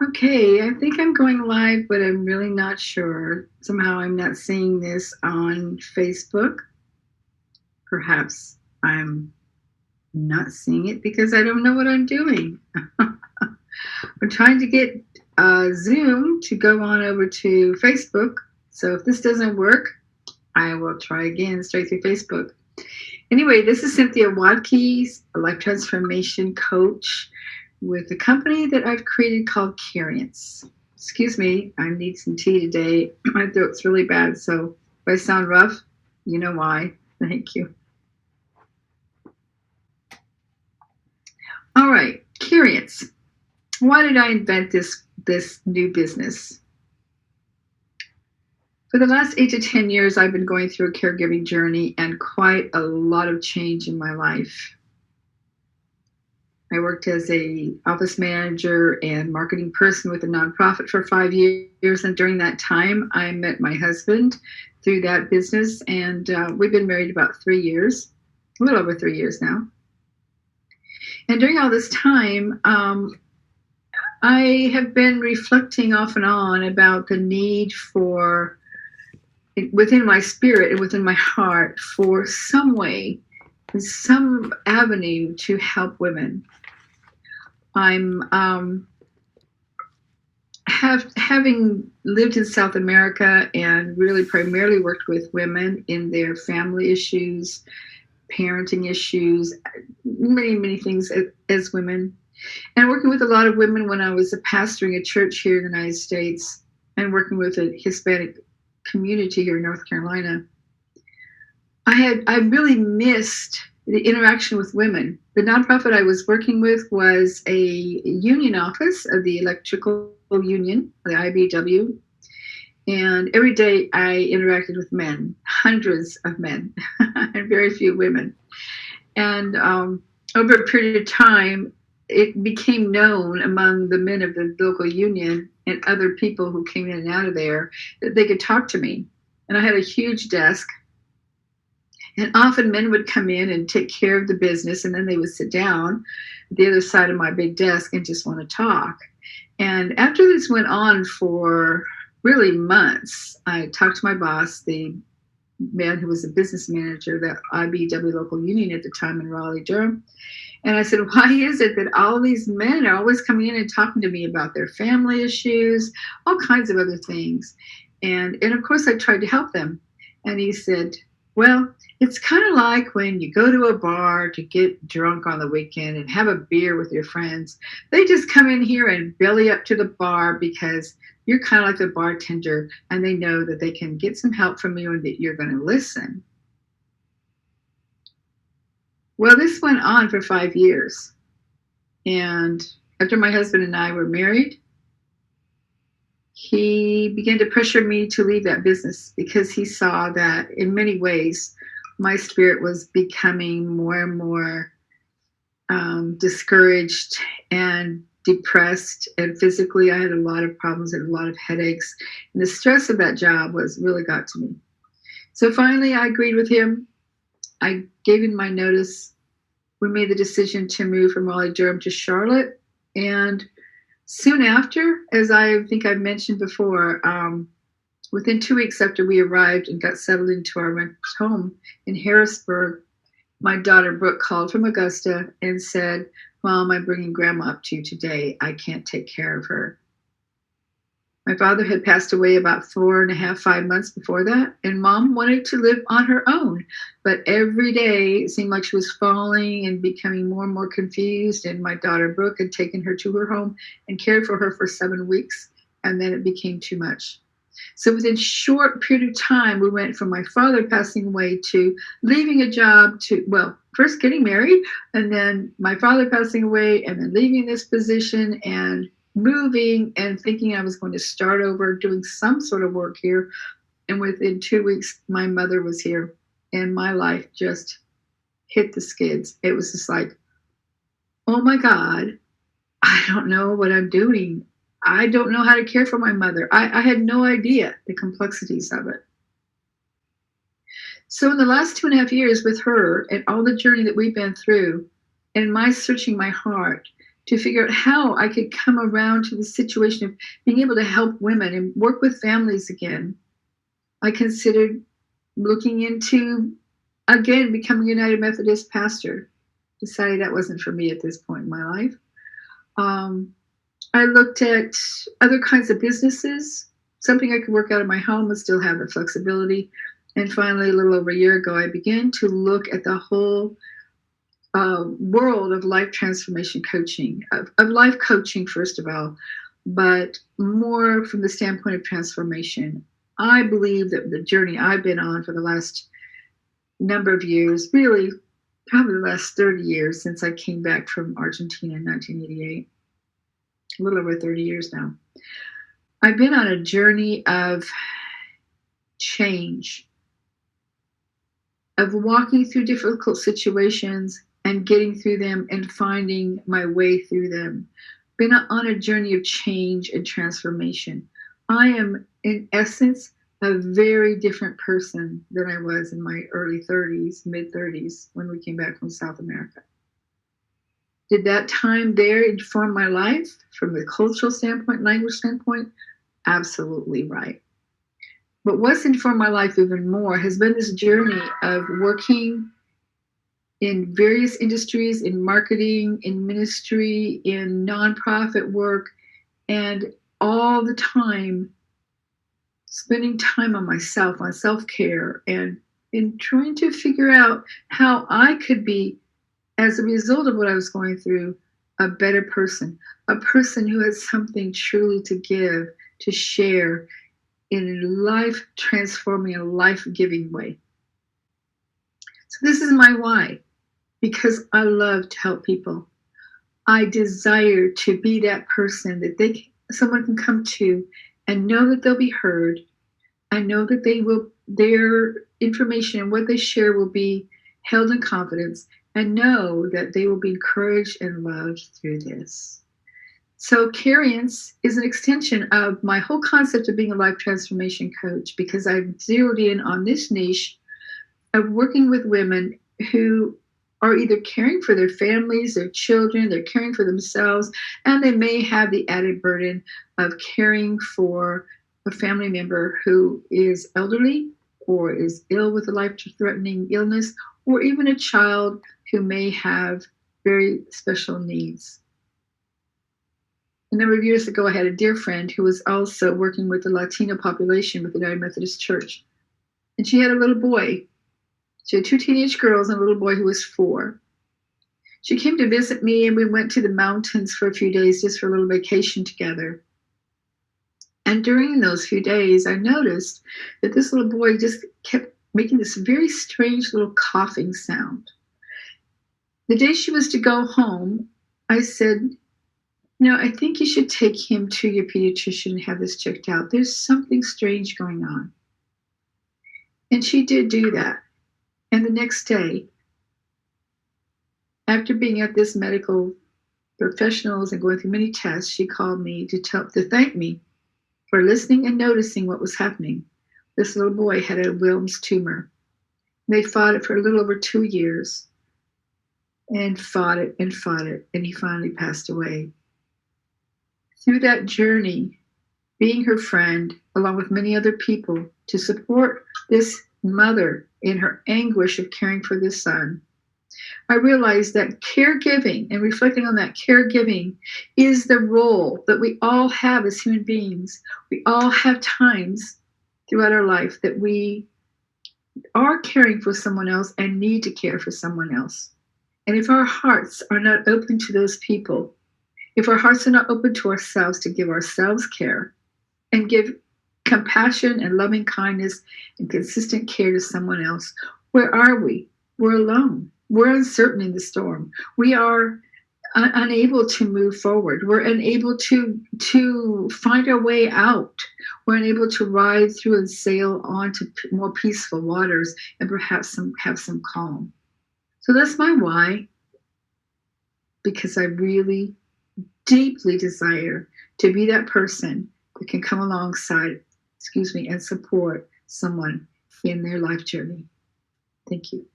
Okay, I think I'm going live, but I'm really not sure. Somehow I'm not seeing this on Facebook. Perhaps I'm not seeing it because I don't know what I'm doing. I'm trying to get Zoom to go on over to Facebook. So if this doesn't work, I will try again straight through Facebook. Anyway, this is Cynthia Watke, a life transformation coach with a company that I've created called Careiance. Excuse me, I need some tea today. My throat's really bad, so if I sound rough, you know why. Thank you. All right, Careiance. Why did I invent this new business? For the last 8 to 10 years, I've been going through a caregiving journey and quite a lot of change in my life. I worked as a office manager and marketing person with a nonprofit for 5 years, and during that time, I met my husband through that business, and we've been married about 3 years, a little over 3 years now. And during all this time, I have been reflecting off and on about the need for, within my spirit and within my heart, for some way, some avenue to help women. I'm having lived in South America and really primarily worked with women in their family issues, parenting issues, many things as women, and working with a lot of women when I was pastoring a church here in the United States and working with a Hispanic community here in North Carolina. I really missed the interaction with women. The nonprofit I was working with was a union office of the electrical union, the IBW. And every day I interacted with men, hundreds of men, and very few women. And over a period of time, it became known among the men of the local union and other people who came in and out of there that they could talk to me. And I had a huge desk. And often men would come in and take care of the business, and then they would sit down at the other side of my big desk and just want to talk. And after this went on for really months, I talked to my boss, the man who was a business manager of the IBW local union at the time in Raleigh, Durham. And I said, why is it that all these men are always coming in and talking to me about their family issues, all kinds of other things? And of course, I tried to help them. And he said, well, it's kind of like when you go to a bar to get drunk on the weekend and have a beer with your friends. They just come in here and belly up to the bar because you're kind of like the bartender and they know that they can get some help from you and that you're going to listen. Well, this went on for 5 years. And after my husband and I were married, he began to pressure me to leave that business because he saw that in many ways my spirit was becoming more and more discouraged and depressed, and physically I had a lot of problems and a lot of headaches, and the stress of that job was really got to me. So finally I agreed with him. I gave him my notice. We made the decision to move from Raleigh, Durham to Charlotte, and soon after, as I think I've mentioned before, within 2 weeks after we arrived and got settled into our rented home in Harrisburg, my daughter Brooke called from Augusta and said, Mom, I'm bringing Grandma up to you today. I can't take care of her. My father had passed away about 4.5, 5 months before that, and Mom wanted to live on her own. But every day it seemed like she was falling and becoming more and more confused, and my daughter Brooke had taken her to her home and cared for her for 7 weeks, and then it became too much. So within a short period of time, we went from my father passing away to leaving a job to, well, first getting married, and then my father passing away, and then leaving this position and moving and thinking I was going to start over doing some sort of work here. And within 2 weeks, my mother was here, and my life just hit the skids. It was just like, oh my God, I don't know what I'm doing. I don't know how to care for my mother. I had no idea the complexities of it. So in the last 2.5 years with her and all the journey that we've been through and my searching my heart, to figure out how I could come around to the situation of being able to help women and work with families again. I considered looking into, again, becoming a United Methodist pastor. Decided that wasn't for me at this point in my life. I looked at other kinds of businesses, something I could work out of my home and still have the flexibility. And finally, a little over a year ago, I began to look at the whole world of life transformation coaching, of life coaching, first of all, but more from the standpoint of transformation. I believe that the journey I've been on for the last number of years, really probably the last 30 years since I came back from Argentina in 1988, a little over 30 years now, I've been on a journey of change, of walking through difficult situations and getting through them and finding my way through them. Been on a journey of change and transformation. I am, in essence, a very different person than I was in my early 30s, mid 30s, when we came back from South America. Did that time there inform my life from the cultural standpoint, language standpoint? Absolutely right. But what's informed my life even more has been this journey of working in various industries, in marketing, in ministry, in nonprofit work, and all the time spending time on myself, on self-care, and in trying to figure out how I could be, as a result of what I was going through, a better person, a person who has something truly to give, to share in a life-transforming, a life-giving way. So this is my why, because I love to help people. I desire to be that person that someone can come to and know that they'll be heard. I know that their information and what they share will be held in confidence, and know that they will be encouraged and loved through this. So Careiance is an extension of my whole concept of being a life transformation coach, because I've zeroed in on this niche of working with women who are either caring for their families, their children, they're caring for themselves, and they may have the added burden of caring for a family member who is elderly or is ill with a life-threatening illness, or even a child who may have very special needs. A number of years ago, I had a dear friend who was also working with the Latino population with the United Methodist Church. And she had a little boy. She had 2 teenage girls and a little boy who was 4. She came to visit me, and we went to the mountains for a few days just for a little vacation together. And during those few days, I noticed that this little boy just kept making this very strange little coughing sound. The day she was to go home, I said, I think you should take him to your pediatrician and have this checked out. There's something strange going on. And she did do that. And the next day, after being at this medical professionals and going through many tests, she called me to thank me for listening and noticing what was happening. This little boy had a Wilms tumor. They fought it for a little over 2 years, and fought it, and he finally passed away. Through that journey, being her friend, along with many other people, to support this mother in her anguish of caring for this son, I realized that caregiving, and reflecting on that caregiving, is the role that we all have as human beings. We all have times throughout our life that we are caring for someone else and need to care for someone else. And if our hearts are not open to those people, if our hearts are not open to ourselves to give ourselves care and give compassion and loving kindness and consistent care to someone else, where are we? We're alone. We're uncertain in the storm. We are unable to move forward. We're unable to find our way out. We're unable to ride through and sail on to more peaceful waters and perhaps have some calm. So that's my why, because I really deeply desire to be that person that can come alongside, and support someone in their life journey. Thank you.